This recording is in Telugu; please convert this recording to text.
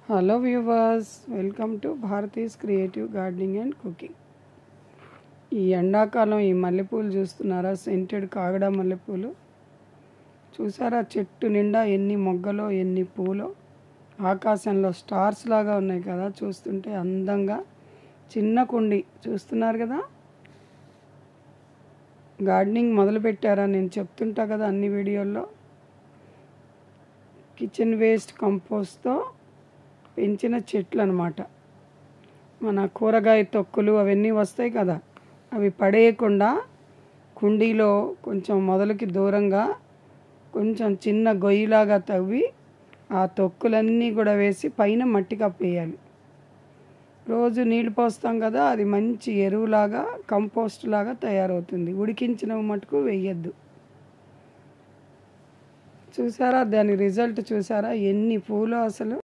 Hello viewers, welcome to Bharati's creative gardening and cooking. ఈ ఎండాకాలం ఈ మల్లెపూలు చూస్తున్నారా? సెంటెడ్ కాగడ మల్లెపూలు చూసారా? చెట్టు నిండా ఎన్ని మొగ్గలో ఎన్ని పూలో, ఆకాశంలో స్టార్స్ లాగా ఉన్నాయి కదా. చూస్తుంటే అందంగా చిన్న కుండి చూస్తున్నారు కదా. గార్డెనింగ్ మొదలు పెట్టారా? నేను చెప్తుంటా కదా అన్ని వీడియోల్లో. కిచెన్ వేస్ట్ కంపోస్ట్తో పెంచిన చెట్లు అన్నమాట. మన కూరగాయ తొక్కులు అవన్నీ వస్తాయి కదా, అవి పడేయకుండా కుండీలో కొంచెం మొదలుకి దూరంగా కొంచెం చిన్న గొయ్యిలాగా తవ్వి ఆ తొక్కులన్నీ కూడా వేసి పైన మట్టి కప్పేయాలి. రోజు నీళ్ళు పోస్తాం కదా, అది మంచి ఎరువులాగా కంపోస్ట్ లాగా తయారవుతుంది. ఉడికించిన మటుకు వేయద్దు. చూసారా దాని రిజల్ట్? చూసారా ఎన్ని పూలు అసలు.